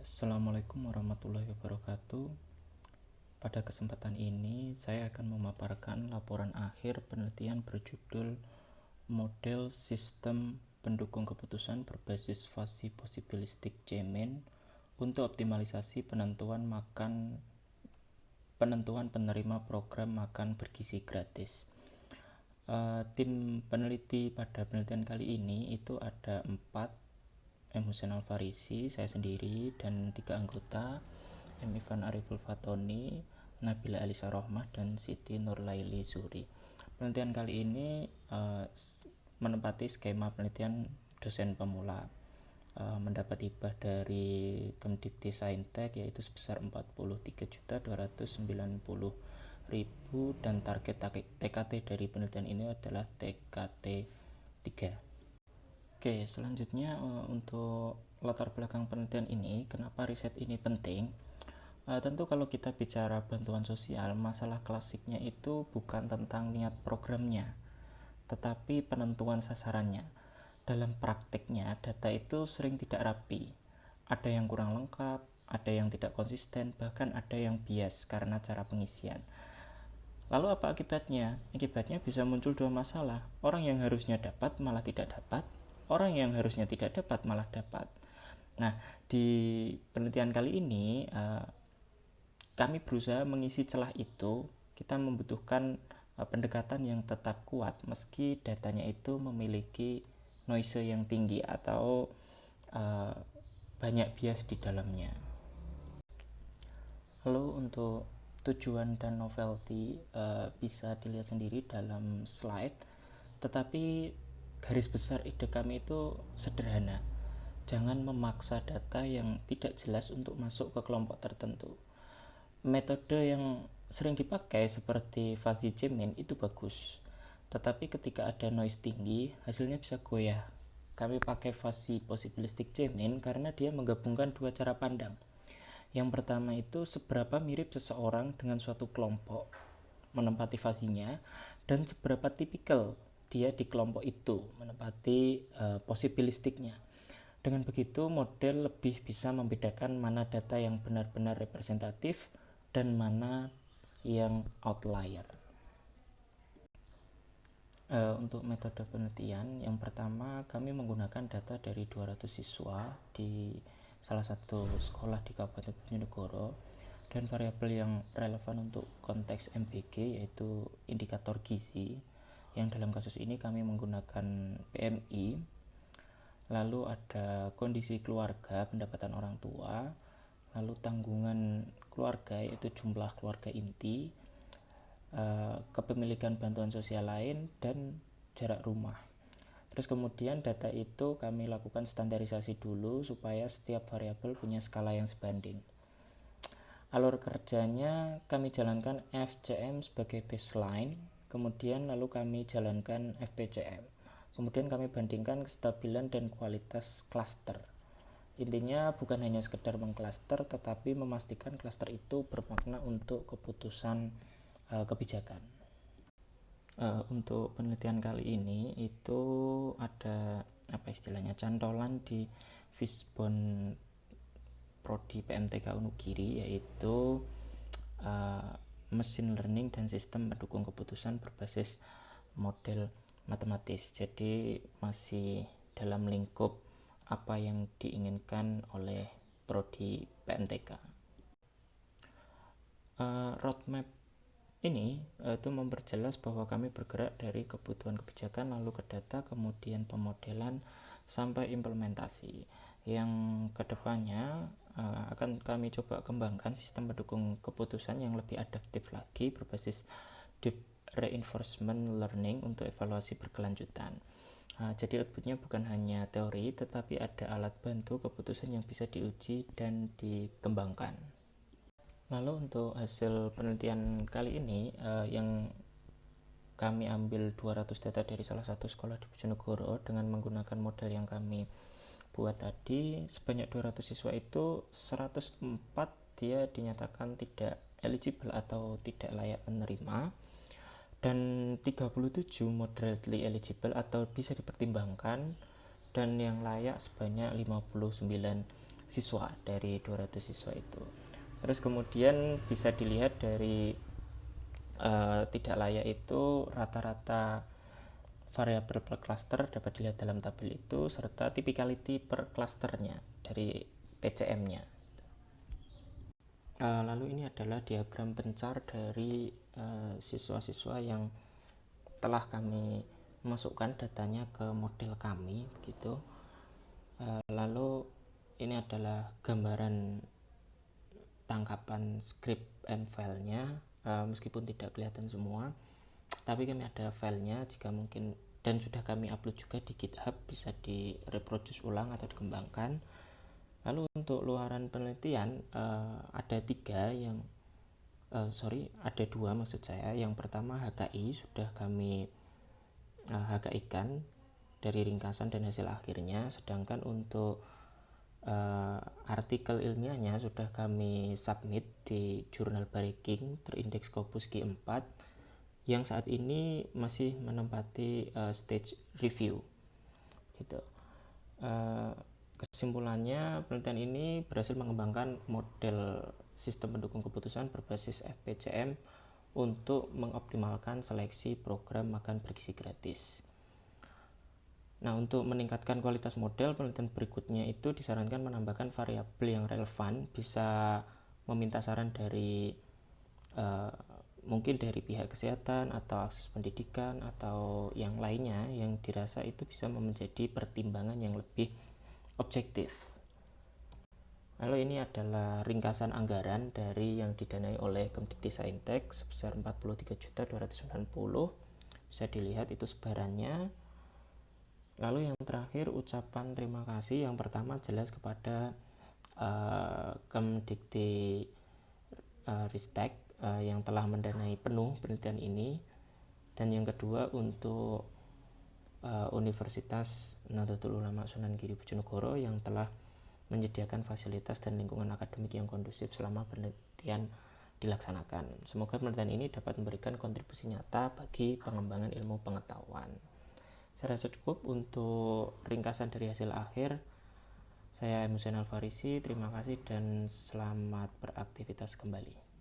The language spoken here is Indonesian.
Assalamualaikum warahmatullahi wabarakatuh. Pada kesempatan ini, saya akan memaparkan laporan akhir penelitian berjudul Model Sistem Pendukung Keputusan Berbasis Fasi Posibilistik Cemin untuk Optimalisasi Penentuan Penerima Program Makan Bergizi Gratis. Tim peneliti pada penelitian kali ini itu ada 4, M. Hussein Al-Farisi, saya sendiri, dan 3 anggota, M. Ivan Ariful Fatoni, Nabila Alisa Rohmah, dan Siti Nurlaili Zuri. Penelitian kali ini menempati skema penelitian dosen pemula, mendapat hibah dari Kemdikti Saintek yaitu sebesar 43.290.000 dan target TKT dari penelitian ini adalah TKT 3. Oke, selanjutnya untuk latar belakang penelitian ini, kenapa riset ini penting? Tentu kalau kita bicara bantuan sosial, masalah klasiknya itu bukan tentang niat programnya, tetapi penentuan sasarannya. Dalam praktiknya, data itu sering tidak rapi. Ada yang kurang lengkap, ada yang tidak konsisten, bahkan ada yang bias karena cara pengisian. Lalu apa akibatnya? Akibatnya bisa muncul 2 masalah. Orang yang harusnya dapat malah tidak dapat, orang yang harusnya tidak dapat malah dapat. Nah, di penelitian kali ini kami berusaha mengisi celah itu. Kita membutuhkan pendekatan yang tetap kuat meski datanya itu memiliki noise yang tinggi atau banyak bias di dalamnya. Lalu untuk tujuan dan novelty bisa dilihat sendiri dalam slide, tetapi garis besar ide kami itu sederhana. Jangan memaksa data yang tidak jelas untuk masuk ke kelompok tertentu. Metode yang sering dipakai seperti fuzzy Cemin itu bagus, tetapi ketika ada noise tinggi, hasilnya bisa goyah. Kami pakai fuzzy posibilistic Cemin karena dia menggabungkan 2 cara pandang. Yang pertama itu seberapa mirip seseorang dengan suatu kelompok menempati fasinya, dan seberapa tipikal dia di kelompok itu menempati posibilistiknya. Dengan begitu, model lebih bisa membedakan mana data yang benar-benar representatif dan mana yang outlier. Untuk metode penelitian, yang pertama kami menggunakan data dari 200 siswa di salah satu sekolah di Kabupaten Bojonegoro, dan variabel yang relevan untuk konteks MBG yaitu indikator gizi, yang dalam kasus ini kami menggunakan PMI. Lalu ada kondisi keluarga, pendapatan orang tua, lalu tanggungan keluarga yaitu jumlah keluarga inti, kepemilikan bantuan sosial lain, dan jarak rumah. Terus kemudian data itu kami lakukan standarisasi dulu supaya setiap variabel punya skala yang sebanding. Alur kerjanya kami jalankan FCM sebagai baseline, kemudian lalu kami jalankan FPCM. Kemudian kami bandingkan kestabilan dan kualitas klaster. Intinya bukan hanya sekedar mengklaster, tetapi memastikan klaster itu bermakna untuk keputusan kebijakan. Untuk penelitian kali ini itu ada cantolan di Fishbone Prodi PMTK Unugiri, yaitu machine learning dan sistem pendukung keputusan berbasis model matematis. Jadi masih dalam lingkup apa yang diinginkan oleh Prodi PMTK. Roadmap ini itu memperjelas bahwa kami bergerak dari kebutuhan kebijakan lalu ke data, kemudian pemodelan sampai implementasi. Yang kedepannya akan kami coba kembangkan sistem pendukung keputusan yang lebih adaptif lagi berbasis deep reinforcement learning untuk evaluasi berkelanjutan. Jadi outputnya bukan hanya teori, tetapi ada alat bantu keputusan yang bisa diuji dan dikembangkan. Lalu untuk hasil penelitian kali ini yang kami ambil 200 data dari salah satu sekolah di Bojonegoro dengan menggunakan model yang kami buat tadi. Sebanyak 200 siswa itu 104 dia dinyatakan tidak eligible atau tidak layak menerima, dan 37 moderately eligible atau bisa dipertimbangkan, dan yang layak sebanyak 59 siswa dari 200 siswa itu. Terus kemudian bisa dilihat dari tidak layak itu rata-rata variabel per cluster dapat dilihat dalam tabel itu serta typicality per clusternya dari PCM-nya. Lalu ini adalah diagram pencar dari siswa-siswa yang telah kami masukkan datanya ke model kami gitu. Lalu ini adalah gambaran tangkapan script and filenya, meskipun tidak kelihatan semua, tapi kami ada filenya jika mungkin, dan sudah kami upload juga di GitHub, bisa direproduce ulang atau dikembangkan. Lalu untuk luaran penelitian ada dua maksud saya. Yang pertama HKI sudah kami HKI-kan dari ringkasan dan hasil akhirnya, sedangkan untuk artikel ilmiahnya sudah kami submit di jurnal Breaking terindeks Scopus Q4 yang saat ini masih menempati stage review gitu. Kesimpulannya, penelitian ini berhasil mengembangkan model sistem pendukung keputusan berbasis FPCM untuk mengoptimalkan seleksi program makan bergizi gratis. Nah, untuk meningkatkan kualitas model, penelitian berikutnya itu disarankan menambahkan variabel yang relevan, bisa meminta saran dari mungkin dari pihak kesehatan atau akses pendidikan atau yang lainnya yang dirasa itu bisa menjadi pertimbangan yang lebih objektif. Lalu ini adalah ringkasan anggaran dari yang didanai oleh Kemdikti-Saintek sebesar 43.290. Bisa dilihat itu sebarannya. Lalu yang terakhir ucapan terima kasih. Yang pertama jelas kepada Kemdikti Ristek yang telah mendanai penuh penelitian ini, dan yang kedua untuk Universitas Nahdlatul Ulama Sunan Giri Bojonegoro yang telah menyediakan fasilitas dan lingkungan akademik yang kondusif selama penelitian dilaksanakan. Semoga penelitian ini dapat memberikan kontribusi nyata bagi pengembangan ilmu pengetahuan. Saya rasa cukup untuk ringkasan dari hasil akhir. Saya M. Hussein Al-Farisi, terima kasih dan selamat beraktivitas kembali.